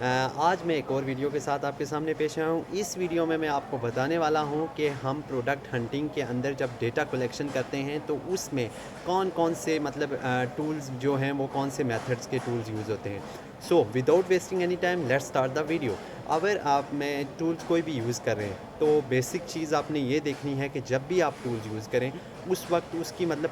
आज मैं एक और वीडियो के साथ आपके सामने पेश आया हूँ। इस वीडियो में मैं आपको बताने वाला हूँ कि हम प्रोडक्ट हंटिंग के अंदर जब डेटा कलेक्शन करते हैं तो उसमें कौन-कौन से टूल्स जो हैं वो कौन से मेथड्स के टूल्स यूज़ होते हैं। So without wasting any time let's start the video. अगर आप में टूल्स कोई भी यूज़ कर रहे हैं तो बेसिक चीज़ आपने ये देखनी है कि जब भी आप टूल्स यूज़ करें उस वक्त उसकी मतलब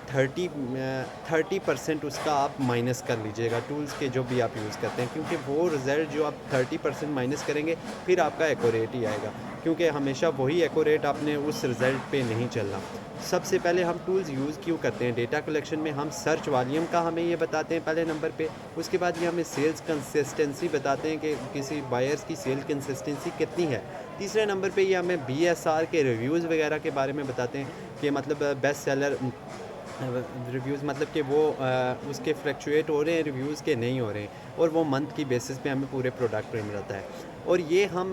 30% उसका आप माइनस कर लीजिएगा टूल्स के जो भी आप यूज़ करते हैं, क्योंकि वो रिज़ल्ट जो आप 30% माइनस करेंगे फिर आपका एक्यूरेट ही आएगा, क्योंकि हमेशा वही एक्यूरेट आपने उस रिज़ल्ट पे नहीं चलना। सबसे पहले हम टूल्स यूज़ क्यों करते हैं डेटा कलेक्शन में, हम सर्च वॉल्यूम का हमें ये बताते हैं पहले नंबर पे। उसके बाद ये हमें सेल्स कंसिस्टेंसी बताते हैं कि किसी बायर्स की सेल कंसिस्टेंसी कितनी है। तीसरे नंबर पे ये हमें बीएसआर के रिव्यूज़ वगैरह के बारे में बताते हैं कि मतलब बेस्ट सेलर रिव्यूज़ मतलब कि वो उसके फ्लक्चुएट हो रहे हैं रिव्यूज़ के नहीं हो रहे हैं, और वो मंथ की बेसिस पे हमें पूरे प्रोडक्ट पे मिलता है। और ये हम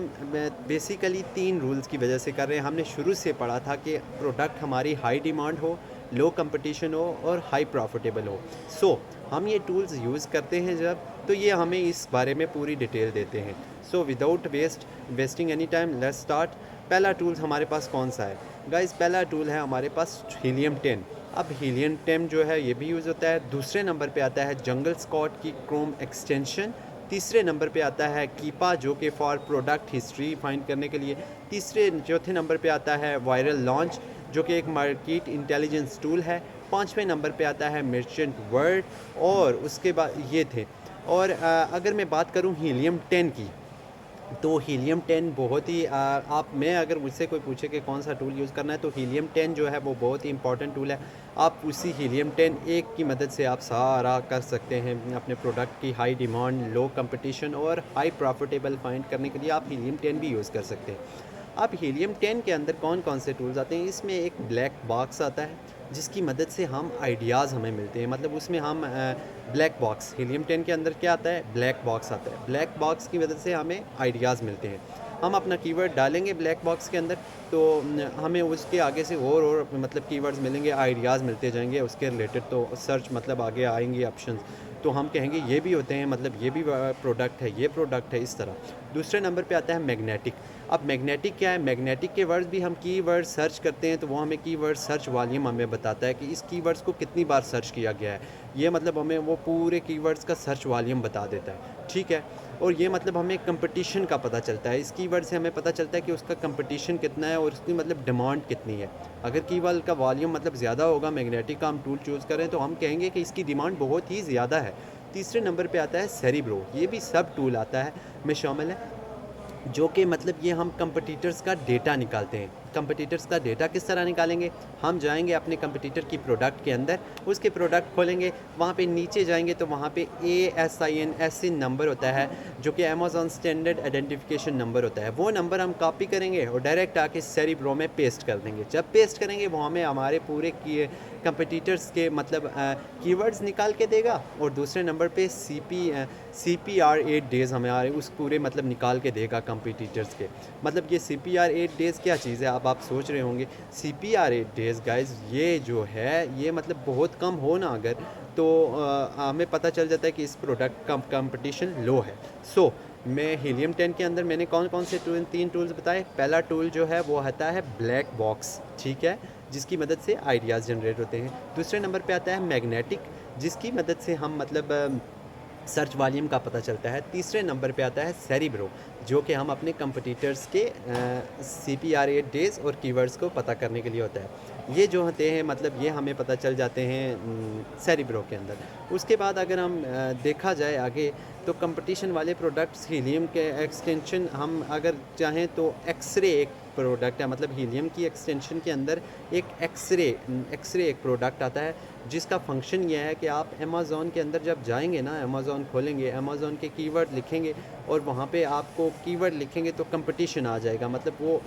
बेसिकली 3 रूल्स की वजह से कर रहे हैं। हमने शुरू से पढ़ा था कि प्रोडक्ट हमारी हाई डिमांड हो, लो कंपटीशन हो और हाई प्रॉफिटेबल हो। सो हम ये टूल्स यूज़ करते हैं जब, तो ये हमें इस बारे में पूरी डिटेल देते हैं। So without wasting any time let's start. पहला टूल्स हमारे पास कौन सा है गाइस? पहला टूल है हमारे पास हीलियम 10। अब हीलियम 10 जो है ये भी यूज़ होता है। दूसरे नंबर पे आता है जंगल स्कॉट की क्रोम एक्सटेंशन। तीसरे नंबर पे आता है कीपा जो कि फॉर प्रोडक्ट हिस्ट्री फाइंड करने के लिए। चौथे नंबर पे आता है वायरल लॉन्च जो कि एक मार्केट इंटेलिजेंस टूल है। पाँचवें नंबर पे आता है मर्चेंट वर्ड, और उसके बाद ये थे। और अगर मैं बात करूं हीलियम 10 की, तो हीलियम 10 बहुत ही आप मैं अगर मुझसे कोई पूछे कि कौन सा टूल यूज़ करना है तो हीलियम 10 जो है वो बहुत ही इंपॉर्टेंट टूल है। आप उसी हीलियम 10 एक की मदद से आप सारा कर सकते हैं अपने प्रोडक्ट की हाई डिमांड, लो कंपटीशन और हाई प्रॉफिटेबल फाइंड करने के लिए आप हीलियम 10 भी यूज़ कर सकते हैं। अब हीलियम 10 के अंदर कौन कौन से टूल्स आते हैं? इसमें एक ब्लैक बॉक्स आता है जिसकी मदद से हम आइडियाज़ हमें मिलते हैं, मतलब उसमें हम ब्लैक बॉक्स हीलियम 10 के अंदर क्या आता है? ब्लैक बॉक्स आता है। ब्लैक बॉक्स की मदद से हमें आइडियाज़ मिलते हैं। हम अपना कीवर्ड डालेंगे ब्लैक बॉक्स के अंदर तो हमें उसके आगे से और मतलब कीवर्ड्स मिलेंगे, आइडियाज़ मिलते जाएंगे उसके रिलेटेड, तो सर्च मतलब आगे आएंगे ऑप्शंस, तो हम कहेंगे ये भी होते हैं, मतलब ये भी प्रोडक्ट है, ये प्रोडक्ट है, इस तरह। दूसरे नंबर पे आता है मैग्नेटिक। अब मैग्नेटिक क्या है? मैग्नेटिक के वर्ड्स भी हम कीवर्ड सर्च करते हैं तो वो हमें कीवर्ड सर्च वॉल्यूम हमें बताता है कि इस कीवर्ड्स को कितनी बार सर्च किया गया है। ये मतलब हमें वो पूरे कीवर्ड्स का सर्च वॉल्यूम बता देता है, ठीक है। और ये मतलब हमें कंपटीशन का पता चलता है, इस कीवर्ड से हमें पता चलता है कि उसका कंपटीशन कितना है और उसकी मतलब डिमांड कितनी है। अगर कीवर्ड का वॉल्यूम मतलब ज़्यादा होगा, मैग्नेटिक का हम टूल चूज़ करें तो हम कहेंगे कि इसकी डिमांड बहुत ही ज़्यादा है। तीसरे नंबर पे आता है सेरिब्रो, ये भी सब टूल आता है में शामिल है, जो कि मतलब ये हम कंपटीटर्स का डेटा निकालते हैं। कंपटीटर्स का डेटा किस तरह निकालेंगे? हम जाएंगे अपने कंपटीटर की प्रोडक्ट के अंदर, उसके प्रोडक्ट खोलेंगे, वहाँ पे नीचे जाएंगे तो वहाँ पे ASIN नंबर होता है जो कि अमेज़न स्टैंडर्ड आइडेंटिफिकेशन नंबर होता है। वो नंबर हम कॉपी करेंगे और डायरेक्ट आके सेरिब्रो में पेस्ट कर देंगे। जब पेस्ट करेंगे वो हमें हमारे पूरे किए कंपटीटर्स के मतलब कीवर्ड्स निकाल के देगा, और दूसरे नंबर पे CPR 8 डेज़ हमारे उस पूरे मतलब निकाल के देगा कंपटीटर्स के। मतलब ये CPR 8 डेज़ क्या चीज़ है? अब आप सोच रहे होंगे CPR 8 डेज़ गाइज़ ये जो है ये मतलब बहुत कम हो ना अगर, तो हमें पता चल जाता है कि इस प्रोडक्ट का कंपटीशन लो है। सो मैं हीलियम 10 के अंदर मैंने कौन कौन से 3 टूल्स बताए। पहला टूल जो है वो आता है ब्लैक बॉक्स, ठीक है, जिसकी मदद से आइडियाज़ जनरेट होते हैं। दूसरे नंबर पे आता है मैग्नेटिक, जिसकी मदद से हम मतलब सर्च वॉल्यूम का पता चलता है। तीसरे नंबर पे आता है सेरिब्रो, जो कि हम अपने कंपटीटर्स के CPR 8 डेज़ और कीवर्ड्स को पता करने के लिए होता है। ये जो होते हैं मतलब ये हमें पता चल जाते हैं सेरिब्रो के अंदर। उसके बाद अगर हम देखा जाए आगे तो कंपटीशन वाले प्रोडक्ट्स हीलियम के एक्सटेंशन हम अगर चाहें तो एक्सरे एक प्रोडक्ट है, मतलब हीलियम की एक्सटेंशन के अंदर एक एक्सरे एक प्रोडक्ट आता है जिसका फंक्शन ये है कि आप अमेज़ॉन के अंदर जब जाएंगे ना, अमेज़ॉन खोलेंगे, अमेज़ॉन के कीवर्ड लिखेंगे और वहाँ पे आपको कीवर्ड लिखेंगे तो कंपटीशन आ जाएगा। मतलब वो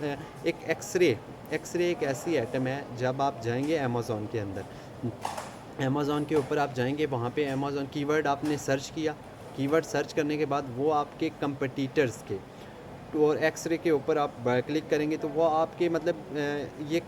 एक एक्सरे एक ऐसी आइटम है, जब आप जाएंगे अमेज़ॉन के अंदर, अमेज़ॉन के ऊपर आप जाएंगे, वहाँ पे अमेज़ॉन कीवर्ड आपने सर्च किया, कीवर्ड सर्च करने के बाद वो आपके कंपटीटर्स के और एक्सरे के ऊपर आप क्लिक करेंगे तो वो आपके मतलब ये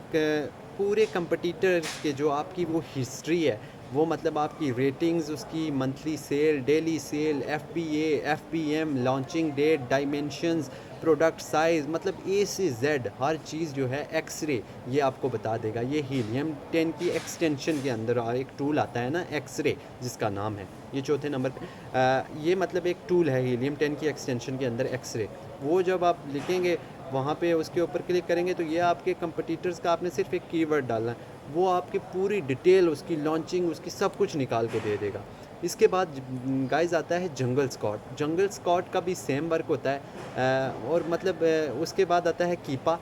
पूरे कंपटीटर के जो आपकी वो हिस्ट्री है वो मतलब आपकी रेटिंग्स, उसकी monthly sale, daily sale, FBA, FBM, launching date, dimensions, product size, मतलब ए से जेड हर चीज़ जो है एक्सरे ये आपको बता देगा। ये हीलियम 10 की एक्सटेंशन के अंदर एक टूल आता है ना, एक्सरे जिसका नाम है, ये चौथे नंबर पे ये मतलब एक टूल है हीलियम 10 की एक्सटेंशन के अंदर, एक्सरे। वो जब आप लिखेंगे वहाँ पे उसके ऊपर क्लिक करेंगे तो ये आपके कंपटीटर्स का, आपने सिर्फ एक कीवर्ड डालना है, वो आपकी पूरी डिटेल, उसकी लॉन्चिंग, उसकी सब कुछ निकाल के दे देगा। इसके बाद गाइस आता है जंगल स्कॉट। जंगल स्कॉट का भी सेम वर्क होता है और मतलब उसके बाद आता है कीपा।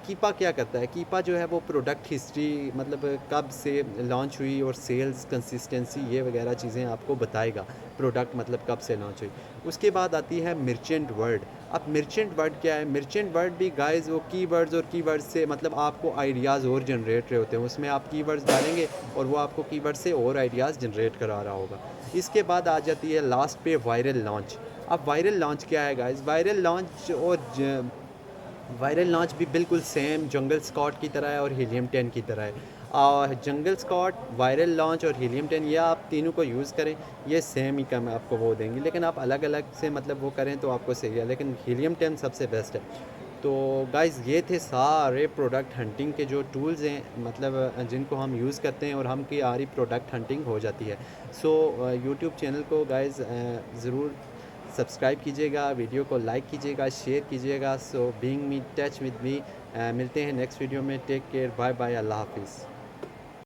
कीपा क्या करता है? कीपा जो है वो प्रोडक्ट हिस्ट्री, मतलब कब से लॉन्च हुई और सेल्स कंसिस्टेंसी ये वगैरह चीज़ें आपको बताएगा, प्रोडक्ट मतलब कब से लॉन्च हुई। उसके बाद आती है मर्चेंट वर्ड। अब मर्चेंट वर्ड क्या है? मर्चेंट वर्ड भी गाइस वो कीवर्ड्स और कीवर्ड्स से मतलब आपको आइडियाज़ और जनरेट रहे होते हैं, उसमें आप कीवर्ड्स डालेंगे और वो आपको कीवर्ड से और आइडियाज़ जनरेट करा रहा होगा। इसके बाद आ जाती है लास्ट पे वायरल लॉन्च। अब वायरल लॉन्च क्या है गाइस? वायरल लॉन्च और वायरल लॉन्च भी बिल्कुल सेम जंगल स्कॉट की तरह है और हीलियम 10 की तरह है। और जंगल स्कॉट, वायरल लॉन्च और हीलियम 10 ये आप तीनों को यूज़ करें, ये सेम ही कम आपको वो देंगे, लेकिन आप अलग अलग से मतलब वो करें तो आपको सही है, लेकिन हीलियम 10 सबसे बेस्ट है। तो गाइज़ ये थे सारे प्रोडक्ट हंटिंग के जो टूल्स हैं, मतलब जिनको हम यूज़ करते हैं और हम की हमारी प्रोडक्ट हंटिंग हो जाती है। सो यूट्यूब चैनल को गाइज़ ज़रूर सब्सक्राइब कीजिएगा, वीडियो को लाइक कीजिएगा, शेयर कीजिएगा। So being me touch with me, मिलते हैं नेक्स्ट वीडियो में। टेक केयर, बाय बाय, अल्लाह हाफिज़।